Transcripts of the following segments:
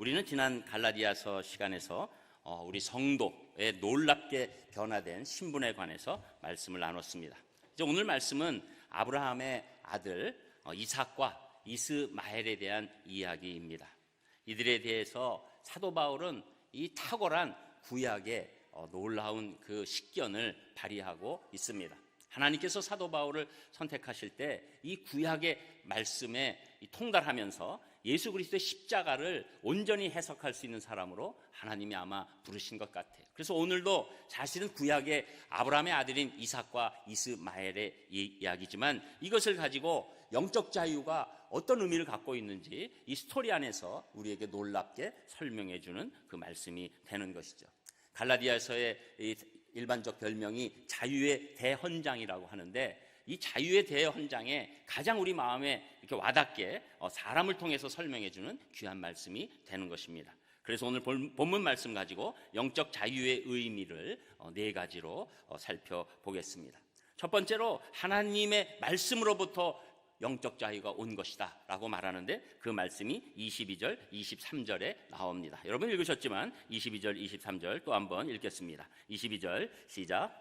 우리는 지난 갈라디아서 시간에서 우리 성도의 놀랍게 변화된 신분에 관해서 말씀을 나눴습니다. 이제 오늘 말씀은 아브라함의 아들 이삭과 이스마엘에 대한 이야기입니다. 이들에 대해서 사도 바울은 이 탁월한 구약의 놀라운 그 식견을 발휘하고 있습니다. 하나님께서 사도 바울을 선택하실 때 이 구약의 말씀에 통달하면서 예수 그리스도의 십자가를 온전히 해석할 수 있는 사람으로 하나님이 아마 부르신 것 같아요. 그래서 오늘도 사실은 구약의 아브라함의 아들인 이삭과 이스마엘의 이야기지만 이것을 가지고 영적 자유가 어떤 의미를 갖고 있는지 이 스토리 안에서 우리에게 놀랍게 설명해 주는 그 말씀이 되는 것이죠. 갈라디아서의 일반적 별명이 자유의 대헌장이라고 하는데, 이 자유의 대헌장에 가장 우리 마음에 이렇게 와닿게 사람을 통해서 설명해 주는 귀한 말씀이 되는 것입니다. 그래서 오늘 본문 말씀 가지고 영적 자유의 의미를 네 가지로 살펴보겠습니다. 첫 번째로 하나님의 말씀으로부터 영적 자유가 온 것이다 라고 말하는데, 그 말씀이 22절, 23절에 나옵니다. 여러분 읽으셨지만 22절, 23절 또 한번 읽겠습니다. 22절 시작.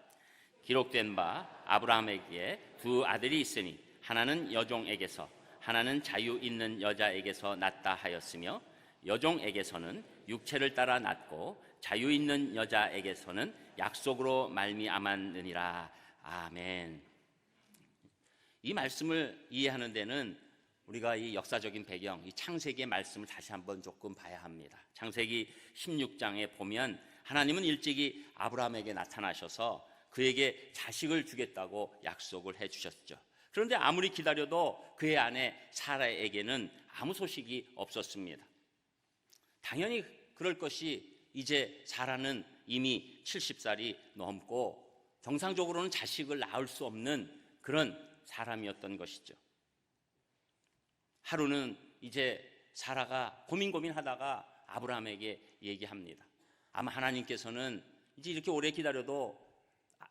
기록된 바 아브라함에게 두 아들이 있으니 하나는 여종에게서 하나는 자유 있는 여자에게서 낳다 하였으며, 여종에게서는 육체를 따라 낳고 자유 있는 여자에게서는 약속으로 말미암았느니라. 아멘. 이 말씀을 이해하는 데는 우리가 이 역사적인 배경, 이 창세기의 말씀을 다시 한번 조금 봐야 합니다. 창세기 16장에 보면 하나님은 일찍이 아브라함에게 나타나셔서 그에게 자식을 주겠다고 약속을 해주셨죠. 그런데 아무리 기다려도 그의 아내 사라에게는 아무 소식이 없었습니다. 당연히 그럴 것이, 이제 사라는 이미 70살이 넘고 정상적으로는 자식을 낳을 수 없는 그런 사람이었던 것이죠. 하루는 이제 사라가 고민하다가 아브라함에게 얘기합니다. 아마 하나님께서는 이제 이렇게 오래 기다려도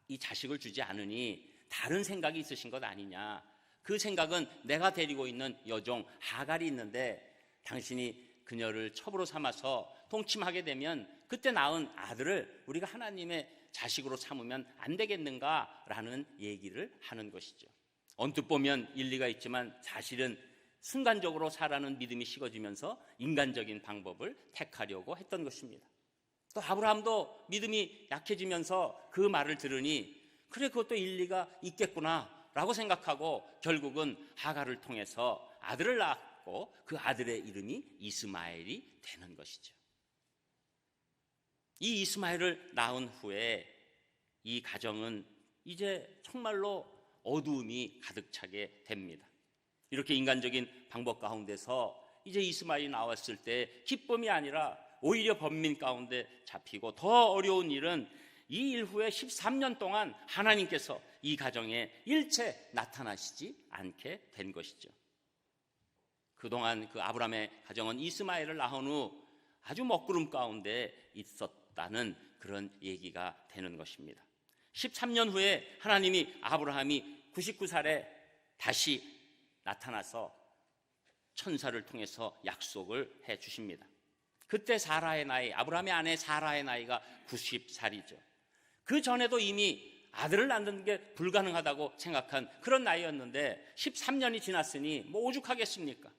이 자식을 주지 않으니 다른 생각이 있으신 것 아니냐. 그 생각은 내가 데리고 있는 여종 하갈이 있는데 당신이 그녀를 첩으로 삼아서 동침하게 되면 그때 낳은 아들을 우리가 하나님의 자식으로 삼으면 안 되겠는가라는 얘기를 하는 것이죠. 언뜻 보면 일리가 있지만 사실은 순간적으로 사라는 믿음이 식어지면서 인간적인 방법을 택하려고 했던 것입니다. 또 아브라함도 믿음이 약해지면서 그 말을 들으니 그래, 그것도 일리가 있겠구나 라고 생각하고 결국은 하갈을 통해서 아들을 낳았고 그 아들의 이름이 이스마엘이 되는 것이죠. 이 이스마엘을 낳은 후에 이 가정은 이제 정말로 어두움이 가득 차게 됩니다. 이렇게 인간적인 방법 가운데서 이제 이스마엘이 나왔을 때 기쁨이 아니라 오히려 번민 가운데 잡히고, 더 어려운 일은 이 일 후에 13년 동안 하나님께서 이 가정에 일체 나타나시지 않게 된 것이죠. 그동안 그 아브라함의 가정은 이스마엘을 낳은 후 아주 먹구름 가운데 있었다는 그런 얘기가 되는 것입니다. 13년 후에 하나님이 아브라함이 99살에 다시 나타나서 천사를 통해서 약속을 해 주십니다. 그때 사라의 나이, 아브라함의 아내 사라의 나이가 90살이죠. 그 전에도 이미 아들을 낳는 게 불가능하다고 생각한 그런 나이였는데 13년이 지났으니 뭐 오죽하겠습니까?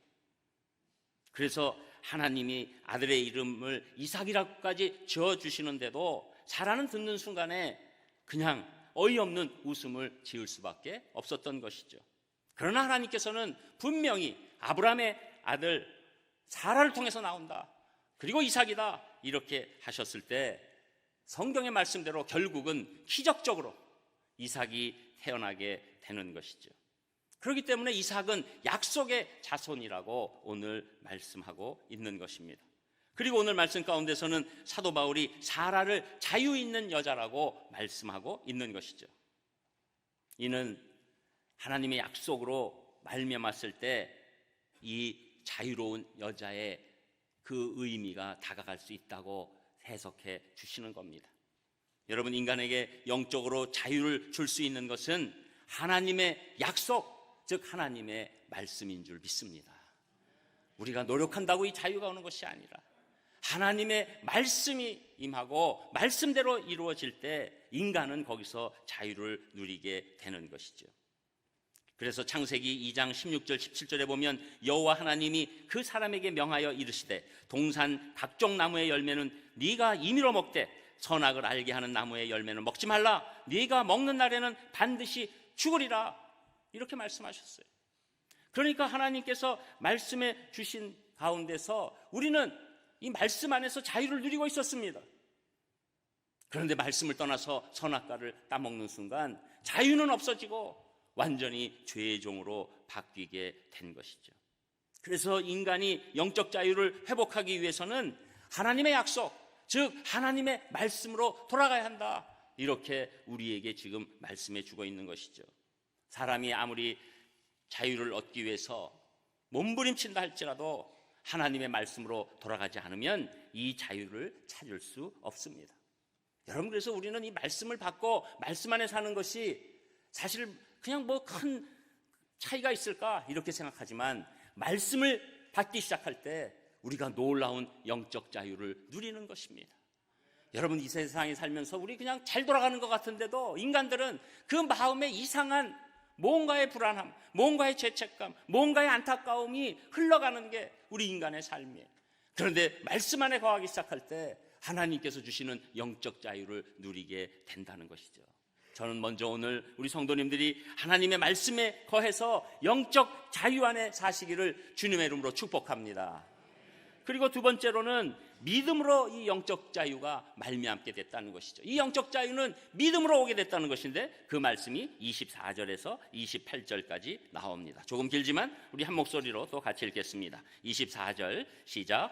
그래서 하나님이 아들의 이름을 이삭이라고까지 지어주시는데도 사라는 듣는 순간에 그냥 어이없는 웃음을 지을 수밖에 없었던 것이죠. 그러나 하나님께서는 분명히 아브라함의 아들 사라를 통해서 나온다, 그리고 이삭이다 이렇게 하셨을 때 성경의 말씀대로 결국은 기적적으로 이삭이 태어나게 되는 것이죠. 그렇기 때문에 이삭은 약속의 자손이라고 오늘 말씀하고 있는 것입니다. 그리고 오늘 말씀 가운데서는 사도 바울이 사라를 자유 있는 여자라고 말씀하고 있는 것이죠. 이는 하나님의 약속으로 말미암았을 때 이 자유로운 여자의 그 의미가 다가갈 수 있다고 해석해 주시는 겁니다. 여러분, 인간에게 영적으로 자유를 줄 수 있는 것은 하나님의 약속, 즉 하나님의 말씀인 줄 믿습니다. 우리가 노력한다고 이 자유가 오는 것이 아니라 하나님의 말씀이 임하고 말씀대로 이루어질 때 인간은 거기서 자유를 누리게 되는 것이죠. 그래서 창세기 2장 16절 17절에 보면 여호와 하나님이 그 사람에게 명하여 이르시되 동산 각종 나무의 열매는 네가 임의로 먹되 선악을 알게 하는 나무의 열매는 먹지 말라. 네가 먹는 날에는 반드시 죽으리라. 이렇게 말씀하셨어요. 그러니까 하나님께서 말씀해 주신 가운데서 우리는 이 말씀 안에서 자유를 누리고 있었습니다. 그런데 말씀을 떠나서 선악과를 따먹는 순간 자유는 없어지고 완전히 죄의 종으로 바뀌게 된 것이죠. 그래서 인간이 영적 자유를 회복하기 위해서는 하나님의 약속, 즉 하나님의 말씀으로 돌아가야 한다. 이렇게 우리에게 지금 말씀해 주고 있는 것이죠. 사람이 아무리 자유를 얻기 위해서 몸부림친다 할지라도 하나님의 말씀으로 돌아가지 않으면 이 자유를 찾을 수 없습니다. 여러분, 그래서 우리는 이 말씀을 받고 말씀 안에 사는 것이 사실 그냥 뭐 큰 차이가 있을까 이렇게 생각하지만 말씀을 받기 시작할 때 우리가 놀라운 영적 자유를 누리는 것입니다. 여러분, 이 세상에 살면서 우리 그냥 잘 돌아가는 것 같은데도 인간들은 그 마음에 이상한 뭔가의 불안함, 뭔가의 죄책감, 뭔가의 안타까움이 흘러가는 게 우리 인간의 삶이에요. 그런데 말씀 안에 거하기 시작할 때 하나님께서 주시는 영적 자유를 누리게 된다는 것이죠. 저는 먼저 오늘 우리 성도님들이 하나님의 말씀에 거해서 영적 자유 안에 사시기를 주님의 이름으로 축복합니다. 그리고 두 번째로는 믿음으로 이 영적 자유가 말미암게 됐다는 것이죠. 이 영적 자유는 믿음으로 오게 됐다는 것인데 그 말씀이 24절에서 28절까지 나옵니다. 조금 길지만 우리 한 목소리로 또 같이 읽겠습니다. 24절 시작.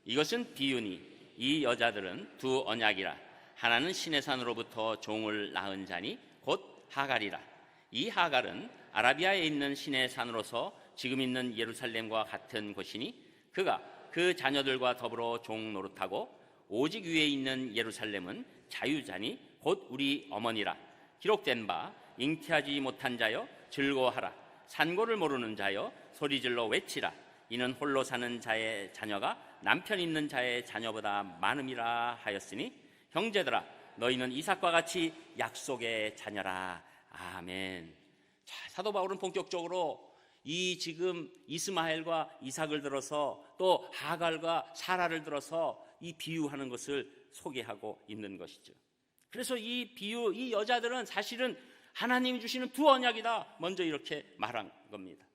이것은 비유니 이 여자들은 두 언약이라. 하나는 신의 산으로부터 종을 낳은 자니 곧 하갈이라. 이 하갈은 아라비아에 있는 신의 산으로서 지금 있는 예루살렘과 같은 곳이니 그가 그 자녀들과 더불어 종 노릇하고 오직 위에 있는 예루살렘은 자유자니 곧 우리 어머니라. 기록된 바 잉태하지 못한 자여 즐거워하라. 산고를 모르는 자여 소리질러 외치라. 이는 홀로 사는 자의 자녀가 남편 있는 자의 자녀보다 많음이라 하였으니 형제들아 너희는 이삭과 같이 약속의 자녀라. 아멘. 자, 사도 바울은 본격적으로 이 지금 이스마엘과 이삭을 들어서 또 하갈과 사라를 들어서 이 비유하는 것을 소개하고 있는 것이죠. 그래서 이 비유, 이 여자들은 사실은 하나님이 주시는 두 언약이다. 먼저 이렇게 말한 겁니다.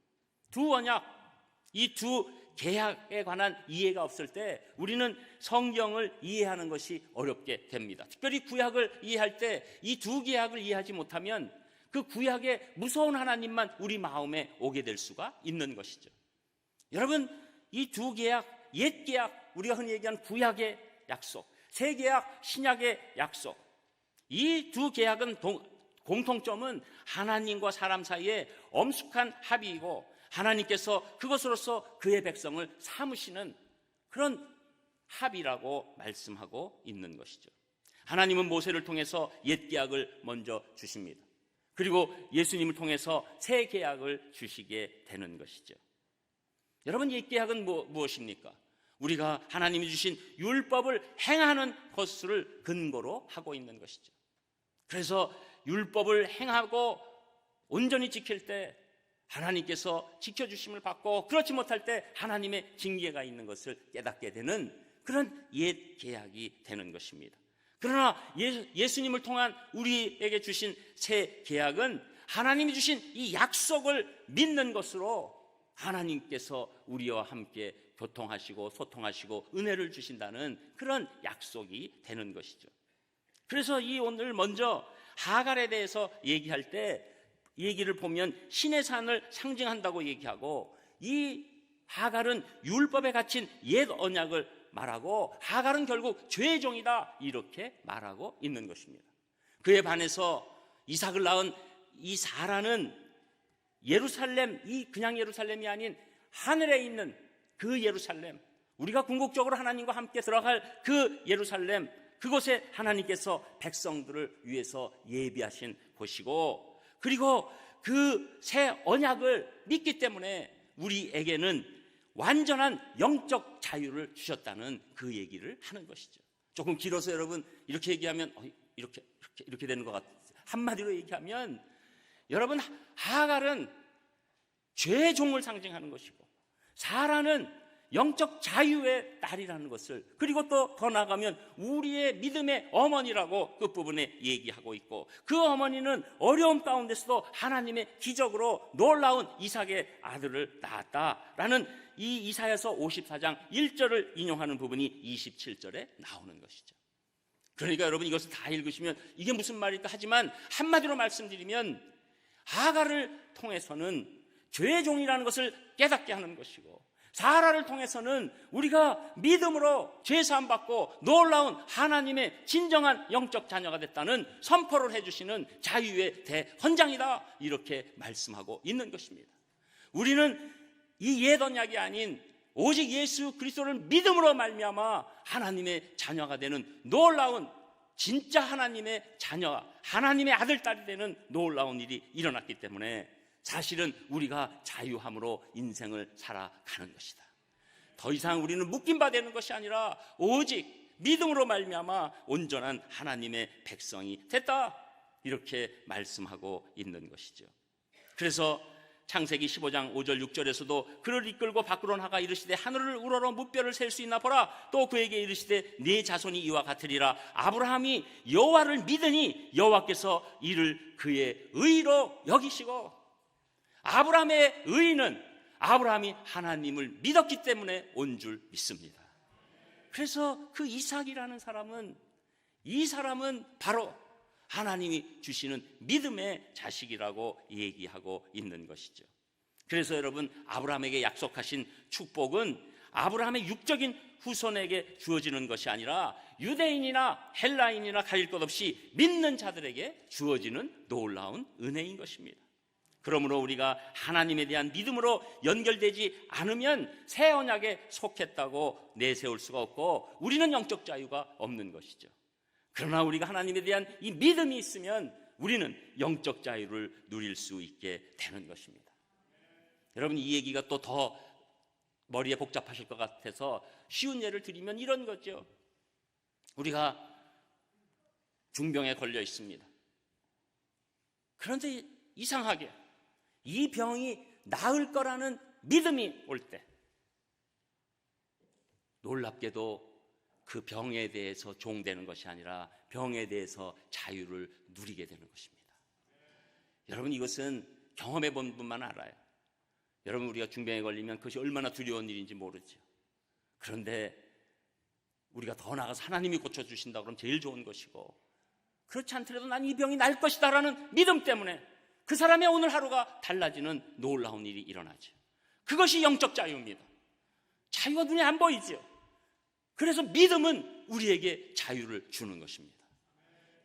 두 언약, 이 두 계약에 관한 이해가 없을 때 우리는 성경을 이해하는 것이 어렵게 됩니다. 특별히 구약을 이해할 때 이 두 계약을 이해하지 못하면 그 구약의 무서운 하나님만 우리 마음에 오게 될 수가 있는 것이죠. 여러분, 이 두 계약, 옛 계약, 우리가 흔히 얘기하는 구약의 약속, 새 계약, 신약의 약속, 이 두 계약은 공통점은 하나님과 사람 사이에 엄숙한 합의이고 하나님께서 그것으로서 그의 백성을 삼으시는 그런 합의라고 말씀하고 있는 것이죠. 하나님은 모세를 통해서 옛 계약을 먼저 주십니다. 그리고 예수님을 통해서 새 계약을 주시게 되는 것이죠. 여러분, 옛 계약은 무엇입니까? 우리가 하나님이 주신 율법을 행하는 것을 근거로 하고 있는 것이죠. 그래서 율법을 행하고 온전히 지킬 때 하나님께서 지켜주심을 받고 그렇지 못할 때 하나님의 징계가 있는 것을 깨닫게 되는 그런 옛 계약이 되는 것입니다. 그러나 예수님을 통한 우리에게 주신 새 계약은 하나님이 주신 이 약속을 믿는 것으로 하나님께서 우리와 함께 교통하시고 소통하시고 은혜를 주신다는 그런 약속이 되는 것이죠. 그래서 이 오늘 먼저 하갈에 대해서 얘기할 때 얘기를 보면 신의 산을 상징한다고 얘기하고 이 하갈은 율법에 갇힌 옛 언약을 말하고 하갈은 결국 죄의 종이다 이렇게 말하고 있는 것입니다. 그에 반해서 이삭을 낳은 이 사라는 예루살렘, 이 그냥 예루살렘이 아닌 하늘에 있는 그 예루살렘, 우리가 궁극적으로 하나님과 함께 들어갈 그 예루살렘, 그곳에 하나님께서 백성들을 위해서 예비하신 곳이고 그리고 그 새 언약을 믿기 때문에 우리에게는 완전한 영적 자유를 주셨다는 그 얘기를 하는 것이죠. 조금 길어서 여러분 이렇게 얘기하면 이렇게 되는 것 같아요. 한마디로 얘기하면 여러분, 하갈은 죄의 종을 상징하는 것이고 사라는 영적 자유의 딸이라는 것을, 그리고 또 더 나아가면 우리의 믿음의 어머니라고 끝부분에 얘기하고 있고, 그 어머니는 어려움 가운데서도 하나님의 기적으로 놀라운 이삭의 아들을 낳았다라는 이 이사야서 54장 1절을 인용하는 부분이 27절에 나오는 것이죠. 그러니까 여러분, 이것을 다 읽으시면 이게 무슨 말일까 하지만 한마디로 말씀드리면 하갈을 통해서는 죄의 종이라는 것을 깨닫게 하는 것이고, 사라를 통해서는 우리가 믿음으로 죄사함 받고 놀라운 하나님의 진정한 영적 자녀가 됐다는 선포를 해주시는 자유의 대헌장이다, 이렇게 말씀하고 있는 것입니다. 우리는 이 옛 언약이 아닌 오직 예수 그리스도를 믿음으로 말미암아 하나님의 자녀가 되는 놀라운, 진짜 하나님의 자녀, 하나님의 아들, 딸이 되는 놀라운 일이 일어났기 때문에 사실은 우리가 자유함으로 인생을 살아가는 것이다. 더 이상 우리는 묶임바 되는 것이 아니라 오직 믿음으로 말미암아 온전한 하나님의 백성이 됐다, 이렇게 말씀하고 있는 것이죠. 그래서 창세기 15장 5절 6절에서도 그를 이끌고 밖으로 나가 이르시되 하늘을 우러러 무뼈를 셀 수 있나 보라. 또 그에게 이르시되 네 자손이 이와 같으리라. 아브라함이 여호와를 믿으니 여호와께서 이를 그의 의로 여기시고, 아브라함의 의는 아브라함이 하나님을 믿었기 때문에 온 줄 믿습니다. 그래서 그 이삭이라는 사람은, 이 사람은 바로 하나님이 주시는 믿음의 자식이라고 얘기하고 있는 것이죠. 그래서 여러분, 아브라함에게 약속하신 축복은 아브라함의 육적인 후손에게 주어지는 것이 아니라 유대인이나 헬라인이나 가릴 것 없이 믿는 자들에게 주어지는 놀라운 은혜인 것입니다. 그러므로 우리가 하나님에 대한 믿음으로 연결되지 않으면 새 언약에 속했다고 내세울 수가 없고 우리는 영적 자유가 없는 것이죠. 그러나 우리가 하나님에 대한 이 믿음이 있으면 우리는 영적 자유를 누릴 수 있게 되는 것입니다. 여러분, 이 얘기가 또 더 머리에 복잡하실 것 같아서 쉬운 예를 드리면 이런 거죠. 우리가 중병에 걸려 있습니다. 그런데 이상하게 이 병이 나을 거라는 믿음이 올 때, 놀랍게도 그 병에 대해서 종되는 것이 아니라 병에 대해서 자유를 누리게 되는 것입니다. 여러분, 이것은 경험해 본 분만 알아요. 여러분, 우리가 중병에 걸리면 그것이 얼마나 두려운 일인지 모르죠. 그런데 우리가 더 나아가서 하나님이 고쳐주신다 그러면 제일 좋은 것이고, 그렇지 않더라도 난 이 병이 날 것이다 라는 믿음 때문에 그 사람의 오늘 하루가 달라지는 놀라운 일이 일어나죠. 그것이 영적 자유입니다. 자유가 눈에 안 보이죠. 그래서 믿음은 우리에게 자유를 주는 것입니다.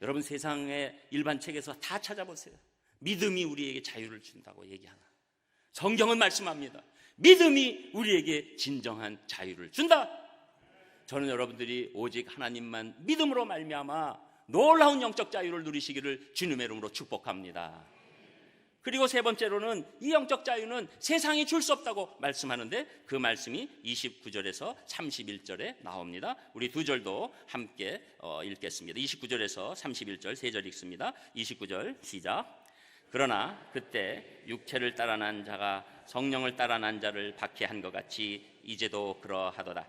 여러분, 세상의 일반 책에서 다 찾아보세요. 믿음이 우리에게 자유를 준다고 얘기하나? 성경은 말씀합니다. 믿음이 우리에게 진정한 자유를 준다. 저는 여러분들이 오직 하나님만 믿음으로 말미암아 놀라운 영적 자유를 누리시기를 주님의 이름으로 축복합니다. 그리고 세 번째로는 이 영적 자유는 세상이 줄 수 없다고 말씀하는데, 그 말씀이 29절에서 31절에 나옵니다. 우리 두 절도 함께 읽겠습니다. 29절에서 31절 세 절 읽습니다. 29절 시작. 그러나 그때 육체를 따라 난 자가 성령을 따라 난 자를 박해한 것 같이 이제도 그러하도다.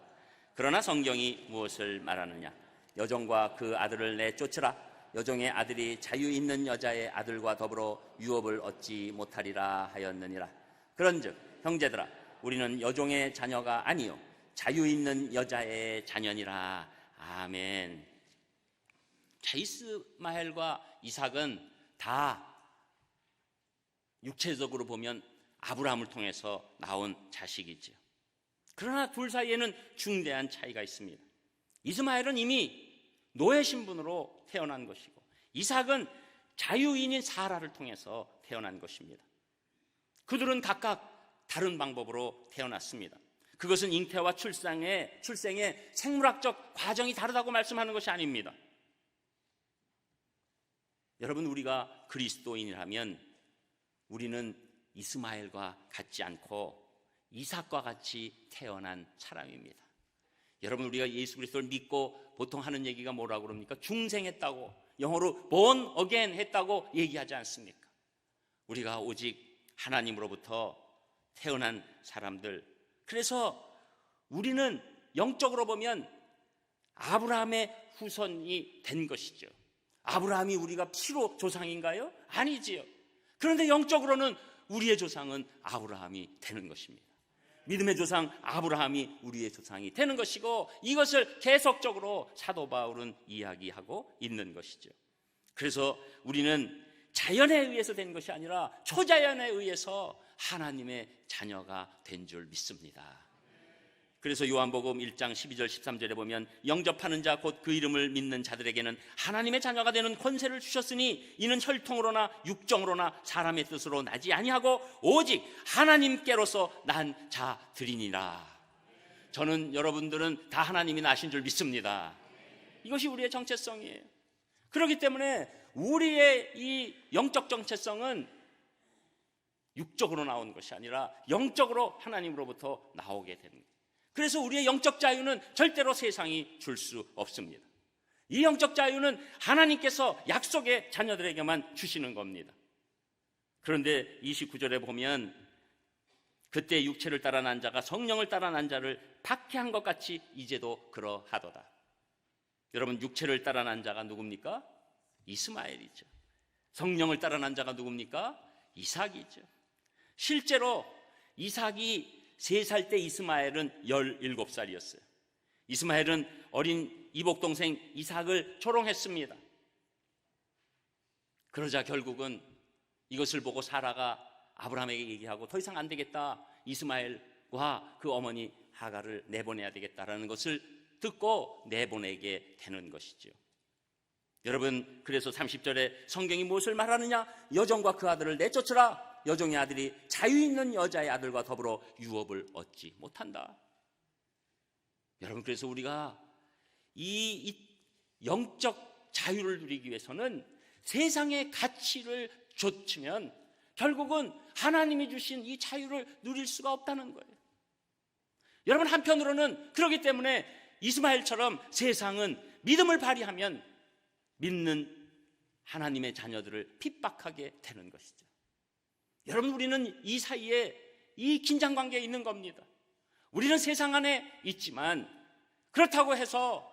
그러나 성경이 무엇을 말하느냐? 여종과 그 아들을 내쫓으라. 여종의 아들이 자유 있는 여자의 아들과 더불어 유업을 얻지 못하리라 하였느니라. 그런즉 형제들아, 우리는 여종의 자녀가 아니요 자유 있는 여자의 자녀니라. 아멘. 자, 이스마엘과 이삭은 다 육체적으로 보면 아브라함을 통해서 나온 자식이죠. 그러나 둘 사이에는 중대한 차이가 있습니다. 이스마엘은 이미 노예 신분으로 태어난 것이고, 이삭은 자유인인 사라를 통해서 태어난 것입니다. 그들은 각각 다른 방법으로 태어났습니다. 그것은 잉태와 출생의 생물학적 과정이 다르다고 말씀하는 것이 아닙니다. 여러분, 우리가 그리스도인이라면 우리는 이스마엘과 같지 않고 이삭과 같이 태어난 사람입니다. 여러분, 우리가 예수 그리스도를 믿고 보통 하는 얘기가 뭐라고 그럽니까? 중생했다고, 영어로 born again 했다고 얘기하지 않습니까? 우리가 오직 하나님으로부터 태어난 사람들, 그래서 우리는 영적으로 보면 아브라함의 후손이 된 것이죠. 아브라함이 우리가 피로 조상인가요? 아니지요. 그런데 영적으로는 우리의 조상은 아브라함이 되는 것입니다. 믿음의 조상 아브라함이 우리의 조상이 되는 것이고, 이것을 계속적으로 사도 바울은 이야기하고 있는 것이죠. 그래서 우리는 자연에 의해서 된 것이 아니라 초자연에 의해서 하나님의 자녀가 된 줄 믿습니다. 그래서 요한복음 1장 12절 13절에 보면 영접하는 자 곧 그 이름을 믿는 자들에게는 하나님의 자녀가 되는 권세를 주셨으니 이는 혈통으로나 육정으로나 사람의 뜻으로 나지 아니하고 오직 하나님께로서 난 자들이니라. 저는 여러분들은 다 하나님이 나신 줄 믿습니다. 이것이 우리의 정체성이에요. 그렇기 때문에 우리의 이 영적 정체성은 육적으로 나온 것이 아니라 영적으로 하나님으로부터 나오게 되는 거예요. 그래서 우리의 영적 자유는 절대로 세상이 줄 수 없습니다. 이 영적 자유는 하나님께서 약속의 자녀들에게만 주시는 겁니다. 그런데 29절에 보면 그때 육체를 따라 난 자가 성령을 따라 난 자를 박해한 것 같이 이제도 그러하도다. 여러분, 육체를 따라 난 자가 누굽니까? 이스마엘이죠. 성령을 따라 난 자가 누굽니까? 이삭이죠. 실제로 이삭이 3살 때 이스마엘은 17살이었어요. 이스마엘은 어린 이복동생 이삭을 초롱했습니다. 그러자 결국은 이것을 보고 사라가 아브라함에게 얘기하고 더 이상 안 되겠다, 이스마엘과 그 어머니 하가를 내보내야 되겠다라는 것을 듣고 내보내게 되는 것이죠. 여러분, 그래서 30절에 성경이 무엇을 말하느냐? 여종과 그 아들을 내쫓으라. 여종의 아들이 자유 있는 여자의 아들과 더불어 유업을 얻지 못한다. 여러분, 그래서 우리가 이 영적 자유를 누리기 위해서는 세상의 가치를 좇으면 결국은 하나님이 주신 이 자유를 누릴 수가 없다는 거예요. 여러분, 한편으로는 그렇기 때문에 이스마엘처럼 세상은 믿음을 발휘하면 믿는 하나님의 자녀들을 핍박하게 되는 것이죠. 여러분, 우리는 이 사이에 이 긴장관계에 있는 겁니다. 우리는 세상 안에 있지만 그렇다고 해서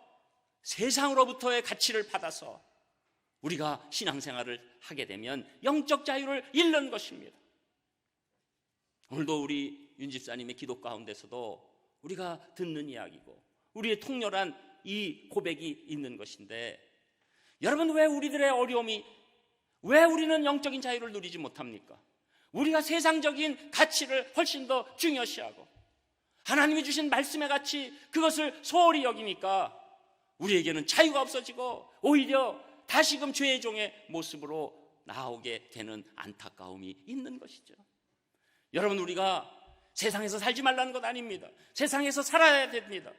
세상으로부터의 가치를 받아서 우리가 신앙생활을 하게 되면 영적 자유를 잃는 것입니다. 오늘도 우리 윤 집사님의 기도 가운데서도 우리가 듣는 이야기고 우리의 통렬한 이 고백이 있는 것인데, 여러분, 왜 우리들의 어려움이, 왜 우리는 영적인 자유를 누리지 못합니까? 우리가 세상적인 가치를 훨씬 더 중요시하고 하나님이 주신 말씀의 가치, 그것을 소홀히 여기니까 우리에게는 자유가 없어지고 오히려 다시금 죄의 종의 모습으로 나오게 되는 안타까움이 있는 것이죠. 여러분, 우리가 세상에서 살지 말라는 것 아닙니다. 세상에서 살아야 됩니다.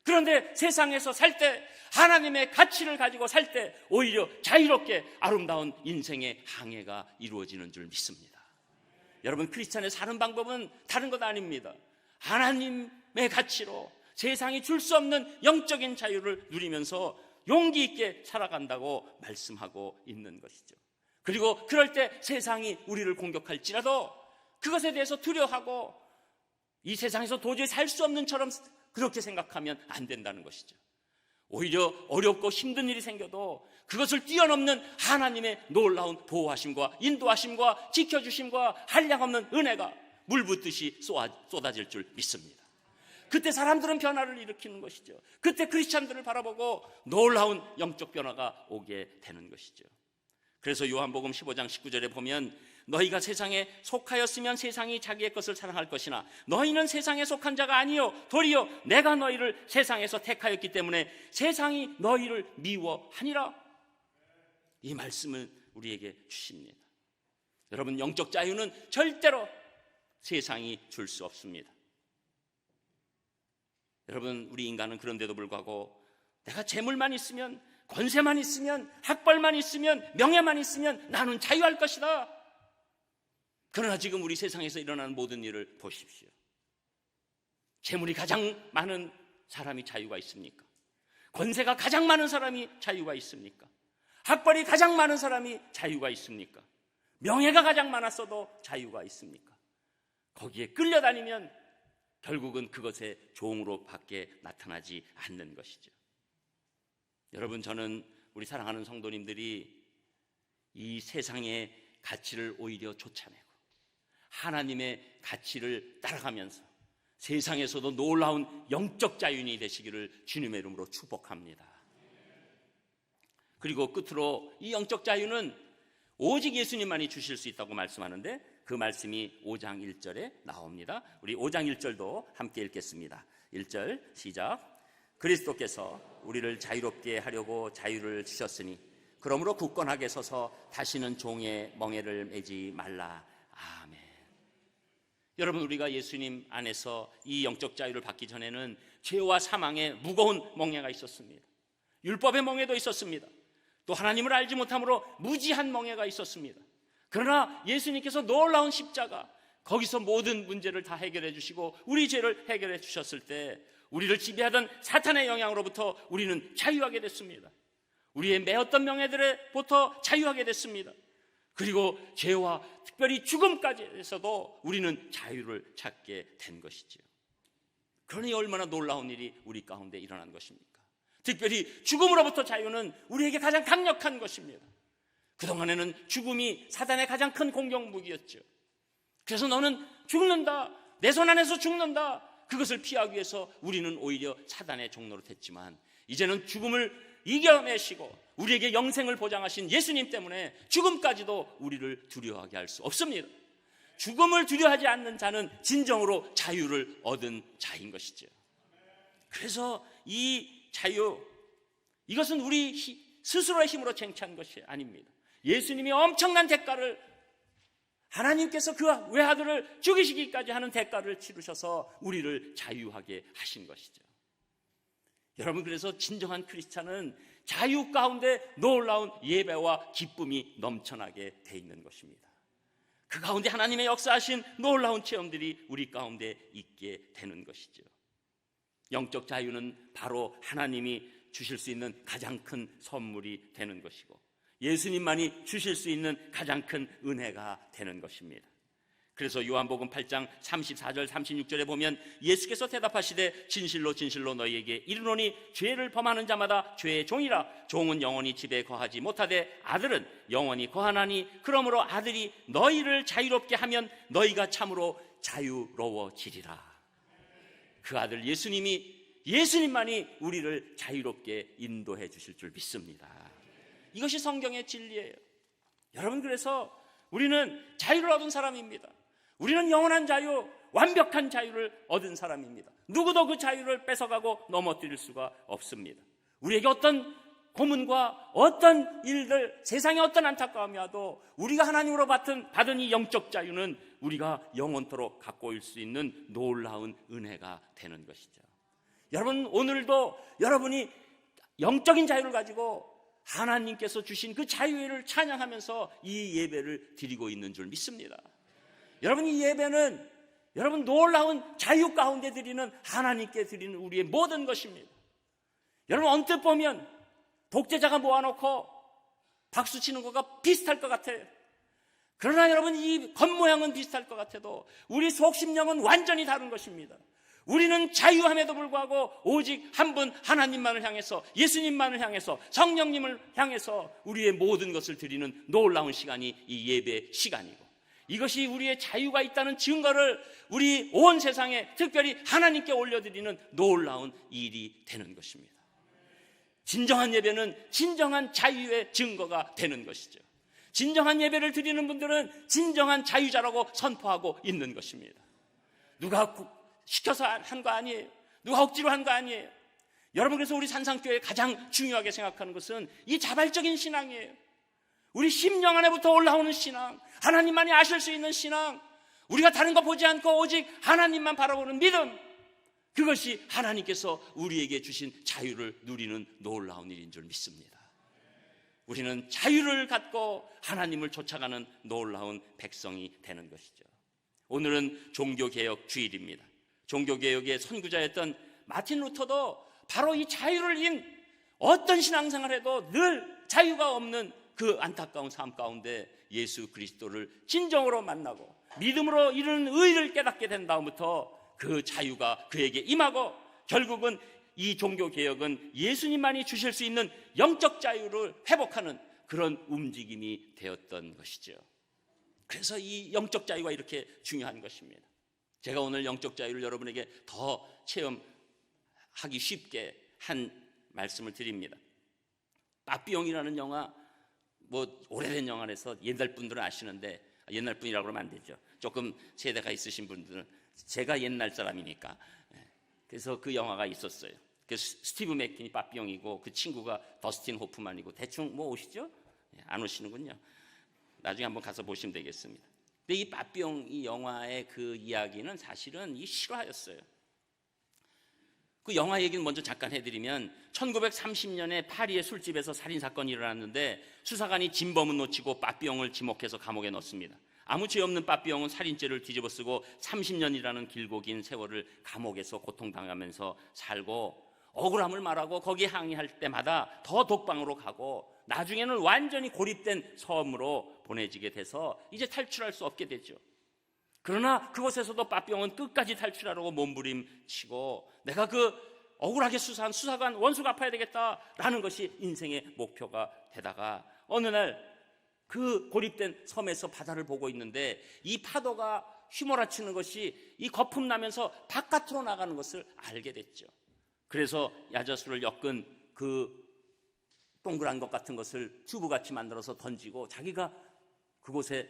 그런데 세상에서 살 때, 하나님의 가치를 가지고 살 때 오히려 자유롭게 아름다운 인생의 항해가 이루어지는 줄 믿습니다. 여러분, 크리스찬의 사는 방법은 다른 것 아닙니다. 하나님의 가치로 세상이 줄 수 없는 영적인 자유를 누리면서 용기 있게 살아간다고 말씀하고 있는 것이죠. 그리고 그럴 때 세상이 우리를 공격할지라도 그것에 대해서 두려워하고 이 세상에서 도저히 살 수 없는 처럼 그렇게 생각하면 안 된다는 것이죠. 오히려 어렵고 힘든 일이 생겨도 그것을 뛰어넘는 하나님의 놀라운 보호하심과 인도하심과 지켜주심과 한량없는 은혜가 물 붓듯이 쏟아질 줄 믿습니다. 그때 사람들은 변화를 일으키는 것이죠. 그때 크리스찬들을 바라보고 놀라운 영적 변화가 오게 되는 것이죠. 그래서 요한복음 15장 19절에 보면 너희가 세상에 속하였으면 세상이 자기의 것을 사랑할 것이나 너희는 세상에 속한 자가 아니요 도리어 내가 너희를 세상에서 택하였기 때문에 세상이 너희를 미워하니라. 이 말씀을 우리에게 주십니다. 여러분, 영적 자유는 절대로 세상이 줄 수 없습니다. 여러분, 우리 인간은 그런데도 불구하고 내가 재물만 있으면, 권세만 있으면, 학벌만 있으면, 명예만 있으면 나는 자유할 것이다. 그러나 지금 우리 세상에서 일어나는 모든 일을 보십시오. 재물이 가장 많은 사람이 자유가 있습니까? 권세가 가장 많은 사람이 자유가 있습니까? 학벌이 가장 많은 사람이 자유가 있습니까? 명예가 가장 많았어도 자유가 있습니까? 거기에 끌려다니면 결국은 그것의 종으로 밖에 나타나지 않는 것이죠. 여러분, 저는 우리 사랑하는 성도님들이 이 세상의 가치를 오히려 쫓아내고 하나님의 가치를 따라가면서 세상에서도 놀라운 영적 자유인이 되시기를 주님의 이름으로 축복합니다. 그리고 끝으로 이 영적 자유는 오직 예수님만이 주실 수 있다고 말씀하는데 그 말씀이 5장 1절에 나옵니다. 우리 5장 1절도 함께 읽겠습니다. 1절 시작. 그리스도께서 우리를 자유롭게 하려고 자유를 주셨으니 그러므로 굳건하게 서서 다시는 종의 멍에를 매지 말라. 아멘. 여러분, 우리가 예수님 안에서 이 영적 자유를 받기 전에는 죄와 사망의 무거운 멍에가 있었습니다. 율법의 멍에도 있었습니다. 또 하나님을 알지 못함으로 무지한 멍에가 있었습니다. 그러나 예수님께서 놀라운 십자가, 거기서 모든 문제를 다 해결해 주시고 우리 죄를 해결해 주셨을 때 우리를 지배하던 사탄의 영향으로부터 우리는 자유하게 됐습니다. 우리의 매었던 명예들로부터 자유하게 됐습니다. 그리고 죄와 특별히 죽음까지에서도 우리는 자유를 찾게 된 것이지요. 그러니 얼마나 놀라운 일이 우리 가운데 일어난 것입니까? 특별히 죽음으로부터 자유는 우리에게 가장 강력한 것입니다. 그동안에는 죽음이 사단의 가장 큰 공격 무기였죠. 그래서 너는 죽는다, 내 손 안에서 죽는다, 그것을 피하기 위해서 우리는 오히려 사단의 종로로 됐지만 이제는 죽음을 이겨내시고 우리에게 영생을 보장하신 예수님 때문에 죽음까지도 우리를 두려워하게 할 수 없습니다. 죽음을 두려워하지 않는 자는 진정으로 자유를 얻은 자인 것이죠. 그래서 이 자유, 이것은 우리 스스로의 힘으로 쟁취한 것이 아닙니다. 예수님이 엄청난 대가를, 하나님께서 그 외아들을 죽이시기까지 하는 대가를 치르셔서 우리를 자유하게 하신 것이죠. 여러분, 그래서 진정한 크리스찬은 자유 가운데 놀라운 예배와 기쁨이 넘쳐나게 돼 있는 것입니다. 그 가운데 하나님의 역사하신 놀라운 체험들이 우리 가운데 있게 되는 것이죠. 영적 자유는 바로 하나님이 주실 수 있는 가장 큰 선물이 되는 것이고 예수님만이 주실 수 있는 가장 큰 은혜가 되는 것입니다. 그래서 요한복음 8장 34절 36절에 보면 예수께서 대답하시되 진실로 진실로 너희에게 이르노니 죄를 범하는 자마다 죄의 종이라. 종은 영원히 집에 거하지 못하되 아들은 영원히 거하나니 그러므로 아들이 너희를 자유롭게 하면 너희가 참으로 자유로워지리라. 그 아들 예수님만이 우리를 자유롭게 인도해 주실 줄 믿습니다. 이것이 성경의 진리예요. 여러분, 그래서 우리는 자유를 얻은 사람입니다. 우리는 영원한 자유, 완벽한 자유를 얻은 사람입니다. 누구도 그 자유를 뺏어가고 넘어뜨릴 수가 없습니다. 우리에게 어떤 고문과 어떤 일들, 세상의 어떤 안타까움이 와도 우리가 하나님으로 받은 이 영적 자유는 우리가 영원토록 갖고 올 수 있는 놀라운 은혜가 되는 것이죠. 여러분, 오늘도 여러분이 영적인 자유를 가지고 하나님께서 주신 그 자유를 찬양하면서 이 예배를 드리고 있는 줄 믿습니다. 여러분, 이 예배는 여러분 놀라운 자유 가운데 드리는, 하나님께 드리는 우리의 모든 것입니다. 여러분, 언뜻 보면 독재자가 모아놓고 박수 치는 것과 비슷할 것 같아요. 그러나 여러분, 이 겉모양은 비슷할 것 같아도 우리 속심령은 완전히 다른 것입니다. 우리는 자유함에도 불구하고 오직 한 분 하나님만을 향해서, 예수님만을 향해서, 성령님을 향해서 우리의 모든 것을 드리는 놀라운 시간이 이 예배 시간이고, 이것이 우리의 자유가 있다는 증거를 우리 온 세상에 특별히 하나님께 올려드리는 놀라운 일이 되는 것입니다. 진정한 예배는 진정한 자유의 증거가 되는 것이죠. 진정한 예배를 드리는 분들은 진정한 자유자라고 선포하고 있는 것입니다. 누가 시켜서 한 거 아니에요. 누가 억지로 한 거 아니에요. 여러분, 그래서 우리 산상교회 가장 중요하게 생각하는 것은 이 자발적인 신앙이에요. 우리 심령 안에부터 올라오는 신앙, 하나님만이 아실 수 있는 신앙, 우리가 다른 거 보지 않고 오직 하나님만 바라보는 믿음, 그것이 하나님께서 우리에게 주신 자유를 누리는 놀라운 일인 줄 믿습니다. 우리는 자유를 갖고 하나님을 쫓아가는 놀라운 백성이 되는 것이죠. 오늘은 종교개혁 주일입니다. 종교개혁의 선구자였던 마틴 루터도 바로 이 자유를 인 어떤 신앙생활을 해도 늘 자유가 없는 그 안타까운 삶 가운데 예수 그리스도를 진정으로 만나고 믿음으로 이루는 의를 깨닫게 된 다음부터 그 자유가 그에게 임하고 결국은 이 종교개혁은 예수님만이 주실 수 있는 영적 자유를 회복하는 그런 움직임이 되었던 것이죠. 그래서 이 영적 자유가 이렇게 중요한 것입니다. 제가 오늘 영적 자유를 여러분에게 더 체험하기 쉽게 한 말씀을 드립니다. 빠삐용이라는 영화, 오래된 영화라서 옛날 분들은 아시는데, 옛날 분이라고 그러면 안 되죠. 조금 세대가 있으신 분들은, 제가 옛날 사람이니까. 그래서 그 영화가 있었어요. 그 스티브 맥퀸이 빠삐용이고 그 친구가 더스틴 호프만이고, 대충 오시죠? 안 오시는군요. 나중에 한번 가서 보시면 되겠습니다. 근데 이 빠삐용 이 영화의 그 이야기는 사실은 이 실화였어요. 그 영화 얘기는 먼저 잠깐 해드리면 1930년에 파리의 술집에서 살인사건이 일어났는데 수사관이 진범은 놓치고 빠삐용을 지목해서 감옥에 넣습니다. 아무 죄 없는 빠삐용은 살인죄를 뒤집어쓰고 30년이라는 길고 긴 세월을 감옥에서 고통당하면서 살고 억울함을 말하고 거기에 항의할 때마다 더 독방으로 가고 나중에는 완전히 고립된 섬으로 보내지게 돼서 이제 탈출할 수 없게 되죠. 그러나 그곳에서도 빠삐용은 끝까지 탈출하려고 몸부림치고 내가 그 억울하게 수사한 수사관 원수가 갚아야 되겠다라는 것이 인생의 목표가 되다가 어느 날 그 고립된 섬에서 바다를 보고 있는데 이 파도가 휘몰아치는 것이 이 거품 나면서 바깥으로 나가는 것을 알게 됐죠. 그래서 야자수를 엮은 그 동그란 것 같은 것을 튜브같이 만들어서 던지고 자기가 그곳에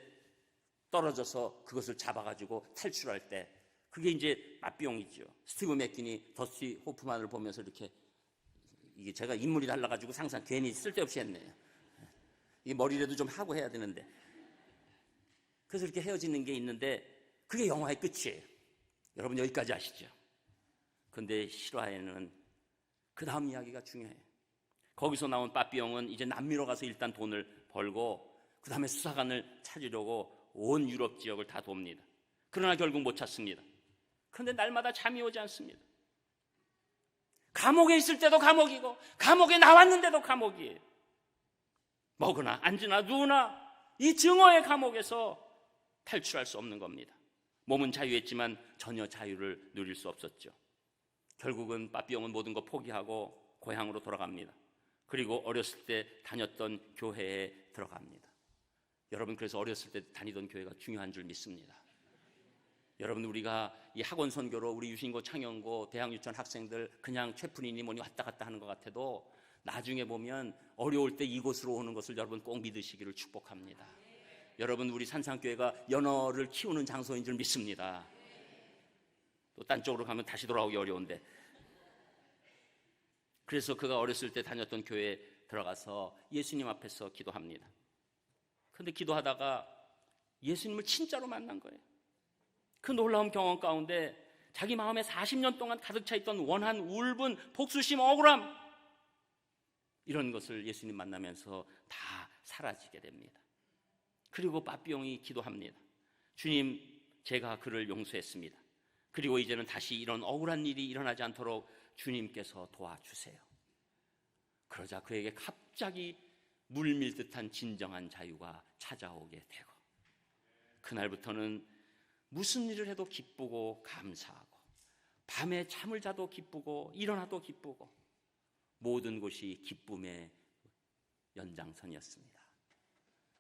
떨어져서 그것을 잡아가지고 탈출할 때 그게 이제 빠삐용이죠. 스티브 맥퀸이 더스티 호프만을 보면서 이렇게, 이게 제가 인물이 달라가지고 상상 괜히 쓸데없이 했네요. 이 머리라도 좀 하고 해야 되는데. 그래서 이렇게 헤어지는 게 있는데 그게 영화의 끝이에요. 여러분 여기까지 아시죠? 그런데 실화에는 그 다음 이야기가 중요해요. 거기서 나온 빠삐용은 이제 남미로 가서 일단 돈을 벌고 그 다음에 수사관을 찾으려고 온 유럽 지역을 다 돕니다. 그러나 결국 못 찾습니다. 그런데 날마다 잠이 오지 않습니다. 감옥에 있을 때도 감옥이고 감옥에 나왔는데도 감옥이에요. 먹으나 앉으나 누우나 이 증오의 감옥에서 탈출할 수 없는 겁니다. 몸은 자유했지만 전혀 자유를 누릴 수 없었죠. 결국은 빠삐용은 모든 거 포기하고 고향으로 돌아갑니다. 그리고 어렸을 때 다녔던 교회에 들어갑니다. 여러분, 그래서 어렸을 때 다니던 교회가 중요한 줄 믿습니다. 여러분, 우리가 이 학원 선교로 우리 유신고, 창영고, 대학 유치원 학생들 그냥 최푼이니 뭐니 왔다 갔다 하는 것 같아도 나중에 보면 어려울 때 이곳으로 오는 것을 여러분 꼭 믿으시기를 축복합니다. 여러분, 우리 산상교회가 연어를 키우는 장소인 줄 믿습니다. 또 딴 쪽으로 가면 다시 돌아오기 어려운데. 그래서 그가 어렸을 때 다녔던 교회에 들어가서 예수님 앞에서 기도합니다. 그런데 기도하다가 예수님을 진짜로 만난 거예요. 그 놀라운 경험 가운데 자기 마음에 40년 동안 가득 차 있던 원한, 울분, 복수심, 억울함, 이런 것을 예수님 만나면서 다 사라지게 됩니다. 그리고 빠삐용이 기도합니다. 주님, 제가 그를 용서했습니다. 그리고 이제는 다시 이런 억울한 일이 일어나지 않도록 주님께서 도와주세요. 그러자 그에게 갑자기 물밀듯한 진정한 자유가 찾아오게 되고 그날부터는 무슨 일을 해도 기쁘고 감사하고 밤에 잠을 자도 기쁘고 일어나도 기쁘고 모든 곳이 기쁨의 연장선이었습니다.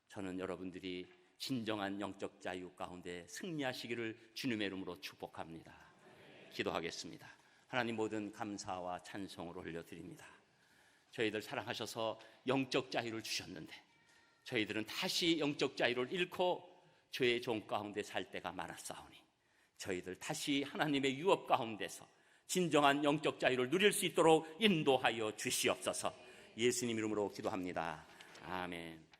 저는 여러분들이 진정한 영적 자유 가운데 승리하시기를 주님의 이름으로 축복합니다. 기도하겠습니다. 하나님, 모든 감사와 찬송을 올려드립니다. 저희들 사랑하셔서 영적 자유를 주셨는데 저희들은 다시 영적 자유를 잃고 죄의 종 가운데 살 때가 많았사오니 저희들 다시 하나님의 유업 가운데서 진정한 영적 자유를 누릴 수 있도록 인도하여 주시옵소서. 예수님 이름으로 기도합니다. 아멘.